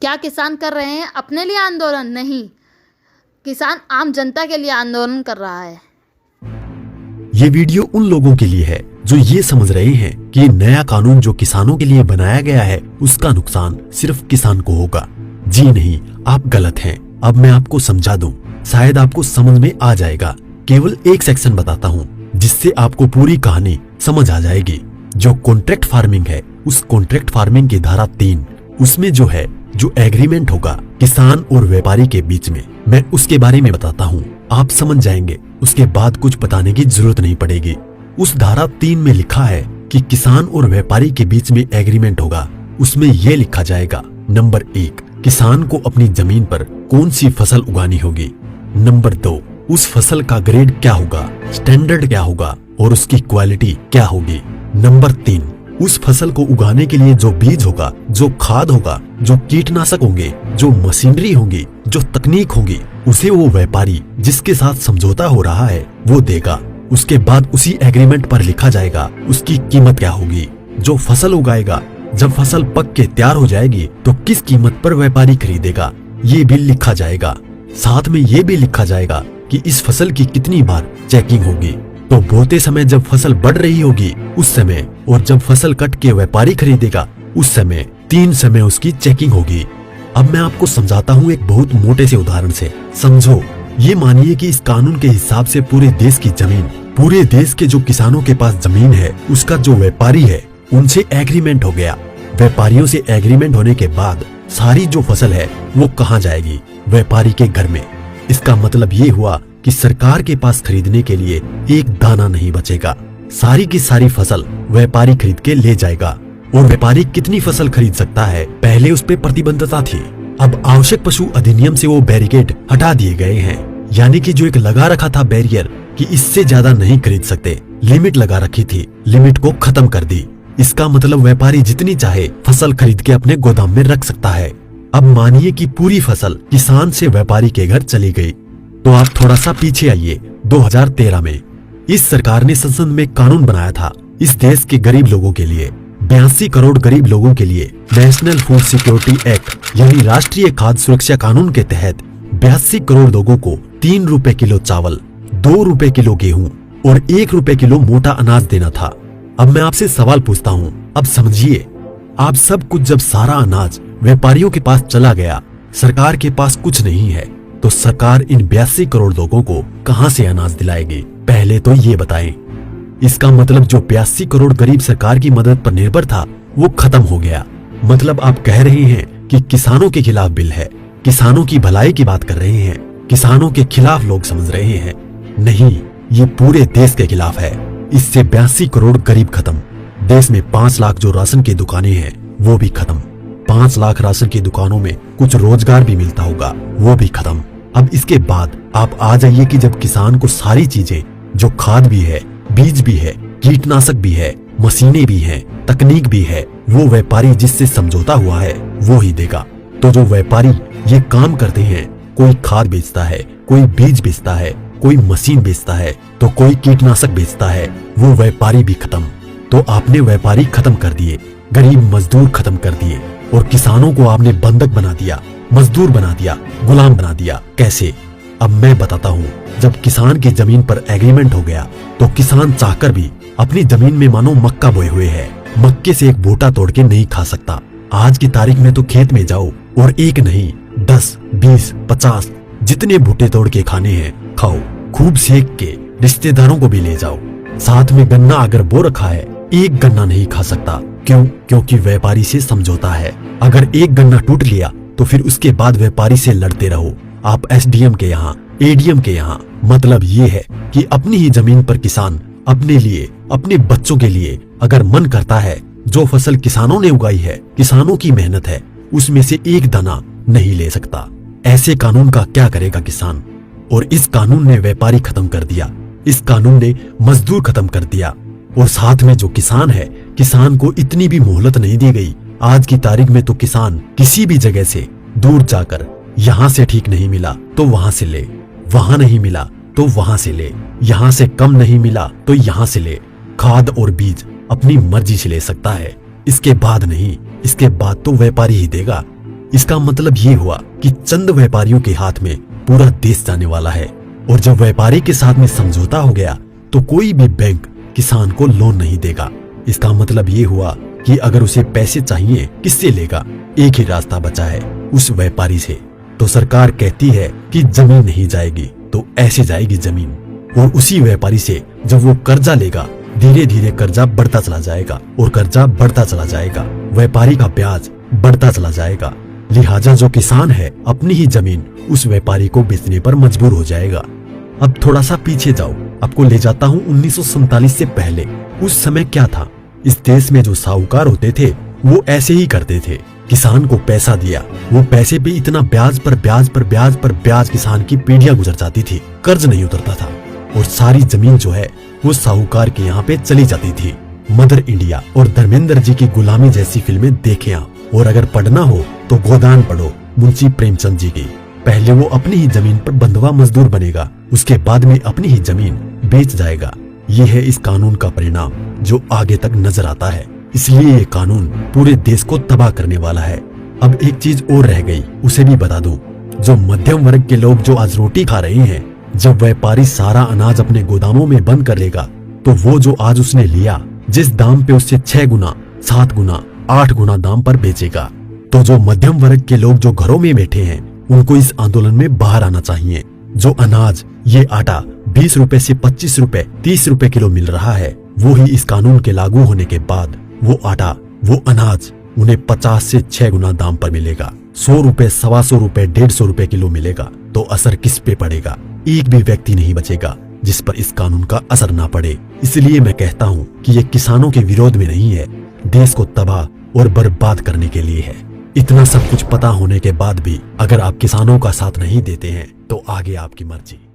क्या किसान कर रहे हैं अपने लिए आंदोलन? नहीं, किसान आम जनता के लिए आंदोलन कर रहा है। ये वीडियो उन लोगों के लिए है जो ये समझ रहे हैं कि नया कानून जो किसानों के लिए बनाया गया है उसका नुकसान सिर्फ किसान को होगा। जी नहीं, आप गलत हैं। अब मैं आपको समझा दूं, शायद आपको समझ में आ जाएगा। केवल एक सेक्शन बताता हूं जिससे आपको पूरी कहानी समझ आ जाएगी। जो कॉन्ट्रैक्ट फार्मिंग है, उस कॉन्ट्रैक्ट फार्मिंग की धारा 3, उसमें जो एग्रीमेंट होगा किसान और व्यापारी के बीच में, मैं उसके बारे में बताता हूँ। आप समझ जाएंगे, उसके बाद कुछ बताने की जरूरत नहीं पड़ेगी। उस धारा 3 में लिखा है कि किसान और व्यापारी के बीच में एग्रीमेंट होगा। उसमें यह लिखा जाएगा, नंबर 1, किसान को अपनी जमीन पर कौन सी फसल उगानी होगी। नंबर 2, उस फसल का ग्रेड क्या होगा, स्टैंडर्ड क्या होगा और उसकी क्वालिटी क्या होगी। नंबर 3, उस फसल को उगाने के लिए जो बीज होगा, जो खाद होगा, जो कीटनाशक होंगे, जो मशीनरी होंगी, जो तकनीक होगी, उसे वो व्यापारी जिसके साथ समझौता हो रहा है वो देगा। उसके बाद उसी एग्रीमेंट पर लिखा जाएगा उसकी कीमत क्या होगी। जो फसल उगाएगा, जब फसल पक के तैयार हो जाएगी तो किस कीमत पर व्यापारी खरीदेगा, ये भी लिखा जाएगा। साथ में ये भी लिखा जाएगा कि इस फसल की कितनी बार चेकिंग होगी। तो बोते समय जब फसल बढ़ रही होगी उस समय, और जब फसल कट के व्यापारी खरीदेगा उस समय, 3 समय उसकी चेकिंग होगी। अब मैं आपको समझाता हूँ एक बहुत मोटे से उदाहरण से। समझो, ये मानिए कि इस कानून के हिसाब से पूरे देश की जमीन, पूरे देश के जो किसानों के पास जमीन है, उसका जो व्यापारी है उनसे एग्रीमेंट हो गया। व्यापारियों से एग्रीमेंट होने के बाद सारी जो फसल है वो कहाँ जाएगी? व्यापारी के घर में। इसका मतलब ये हुआ कि सरकार के पास खरीदने के लिए एक दाना नहीं बचेगा। सारी की सारी फसल व्यापारी खरीद के ले जाएगा। और व्यापारी कितनी फसल खरीद सकता है, पहले उस पर प्रतिबंधता थी। अब आवश्यक पशु अधिनियम से वो बैरिकेड हटा दिए गए हैं। यानी कि जो एक लगा रखा था बैरियर कि इससे ज्यादा नहीं खरीद सकते, लिमिट लगा रखी थी, लिमिट को खत्म कर दी। इसका मतलब व्यापारी जितनी चाहे फसल खरीद के अपने गोदाम में रख सकता है। अब मानिए कि पूरी फसल किसान से व्यापारी के घर चली गई, तो आप थोड़ा सा पीछे आइए। 2013 में इस सरकार ने संसद में कानून बनाया था इस देश के गरीब लोगों के लिए। 82 करोड़ गरीब लोगों के लिए नेशनल फूड सिक्योरिटी एक्ट यानी राष्ट्रीय खाद्य सुरक्षा कानून के तहत 82 करोड़ लोगों को 3 रुपए किलो चावल, 2 रुपए किलो गेहूं और 1 रुपए किलो मोटा अनाज देना था। अब मैं आपसे सवाल पूछता हूँ, अब समझिए, आप सब कुछ जब सारा अनाज व्यापारियों के पास चला गया, सरकार के पास कुछ नहीं है, तो सरकार इन 82 करोड़ लोगों को कहां से अनाज दिलाएगी? पहले तो ये बताएं। इसका मतलब जो 82 करोड़ गरीब सरकार की मदद पर निर्भर था वो खत्म हो गया। मतलब आप कह रहे हैं कि किसानों के खिलाफ बिल है, किसानों की भलाई की बात कर रहे हैं, किसानों के खिलाफ लोग समझ रहे हैं। नहीं, ये पूरे देश के खिलाफ है। इससे 82 करोड़ गरीब खत्म। देश में 5 लाख जो राशन की दुकानें हैं वो भी खत्म। 5 लाख राशन की दुकानों में कुछ रोजगार भी मिलता होगा, वो भी खत्म। अब इसके बाद आप आ जाइए कि जब किसान को सारी चीजें, जो खाद भी है, बीज भी है, कीटनाशक भी है, मशीनें भी हैं, तकनीक भी है, वो व्यापारी जिससे समझौता हुआ है वो ही देगा। तो जो व्यापारी ये काम करते हैं, कोई खाद बेचता है, कोई बीज बेचता है, कोई मशीन बेचता है, तो कोई कीटनाशक बेचता है, वो व्यापारी भी खत्म। तो आपने व्यापारी खत्म कर दिए, गरीब मजदूर खत्म कर दिए, और किसानों को आपने बंधक बना दिया, मजदूर बना दिया, गुलाम बना दिया। कैसे? अब मैं बताता हूँ। जब किसान की जमीन पर एग्रीमेंट हो गया तो किसान चाहकर भी अपनी जमीन में मानो मक्का बोए हुए है, मक्के से एक बूटा तोड़ के नहीं खा सकता। आज की तारीख में तो खेत में जाओ और एक नहीं 10, 20, 50 जितने बूटे तोड़ के खाने हैं खाओ, खूब सेक के रिश्तेदारों को भी ले जाओ। साथ में गन्ना अगर बो रखा है, एक गन्ना नहीं खा सकता। क्यों? क्योंकि व्यापारी से समझौता है। अगर एक गन्ना टूट लिया तो फिर उसके बाद व्यापारी से लड़ते रहो। आप एसडीएम के यहाँ, एडीएम के यहाँ। मतलब ये है कि अपनी ही जमीन पर किसान अपने लिए, अपने बच्चों के लिए अगर मन करता है, जो फसल किसानों ने उगाई है, किसानों की मेहनत है, उसमें से एक दाना नहीं ले सकता। ऐसे कानून का क्या करेगा किसान? और इस कानून ने व्यापारी खत्म कर दिया, इस कानून ने मजदूर खत्म कर दिया, और साथ में जो किसान है, किसान को इतनी भी मोहलत नहीं दी गई। आज की तारीख में तो किसान किसी भी जगह से दूर जाकर, यहाँ से ठीक नहीं मिला तो वहां से ले, वहां नहीं मिला तो वहां से ले, यहाँ से कम नहीं मिला तो यहाँ से ले। खाद और बीज अपनी मर्जी से ले सकता है, इसके बाद नहीं, इसके बाद तो व्यापारी ही देगा। इसका मतलब ये हुआ कि चंद व्यापारियों के हाथ में पूरा देश जाने वाला है। और जब व्यापारी के साथ में समझौता हो गया तो कोई भी बैंक किसान को लोन नहीं देगा। इसका मतलब ये हुआ कि अगर उसे पैसे चाहिए किससे लेगा? एक ही रास्ता बचा है, उस व्यापारी से। तो सरकार कहती है कि जमीन नहीं जाएगी, तो ऐसे जाएगी जमीन। और उसी व्यापारी से जब वो कर्जा लेगा, धीरे धीरे कर्जा बढ़ता चला जाएगा और कर्जा बढ़ता चला जाएगा, व्यापारी का ब्याज बढ़ता चला जाएगा। लिहाजा जो किसान है अपनी ही जमीन उस व्यापारी को बेचने पर मजबूर हो जाएगा। अब थोड़ा सा पीछे जाओ, आपको ले जाता हूँ 1947 से पहले। उस समय क्या था? इस देश में जो साहूकार होते थे वो ऐसे ही करते थे। किसान को पैसा दिया, वो पैसे पे इतना ब्याज पर ब्याज पर ब्याज पर ब्याज किसान की पीढ़ियां गुजर जाती थी, कर्ज नहीं उतरता था और सारी जमीन जो है वो साहूकार के यहाँ पे चली जाती थी। मदर इंडिया और धर्मेंद्र जी की गुलामी जैसी फिल्में देखें आप, और अगर पढ़ना हो तो गोदान पढ़ो मुंशी प्रेमचंद जी की। पहले वो अपनी ही जमीन पर बंधुआ मजदूर बनेगा, उसके बाद में अपनी ही जमीन बेच जाएगा। ये है इस कानून का परिणाम जो आगे तक नजर आता है। इसलिए ये कानून पूरे देश को तबाह करने वाला है। अब एक चीज और रह गई, उसे भी बता दूं। जो मध्यम वर्ग के लोग जो आज रोटी खा रहे हैं, जब व्यापारी सारा अनाज अपने गोदामों में बंद कर लेगा तो वो जो आज उसने लिया जिस दाम पे उससे 6 गुना 7 गुना 8 गुना दाम पर बेचेगा। तो जो मध्यम वर्ग के लोग जो घरों में बैठे हैं उनको इस आंदोलन में बाहर आना चाहिए। जो अनाज, ये आटा 20 रुपए से 25 रुपए 30 रुपए किलो मिल रहा है, वो ही इस कानून के लागू होने के बाद वो आटा, वो अनाज उन्हें 50 से 6 गुना दाम पर मिलेगा। 100 रुपए, 125 रुपए, 150 रुपए किलो मिलेगा। तो असर किस पे पड़ेगा? एक भी व्यक्ति नहीं बचेगा जिस पर इस कानून का असर ना पड़े। इसलिए मैं कहता हूँ कि ये किसानों के विरोध में नहीं है, देश को तबाह और बर्बाद करने के लिए है। इतना सब कुछ पता होने के बाद भी अगर आप किसानों का साथ नहीं देते हैं तो आगे आपकी मर्जी।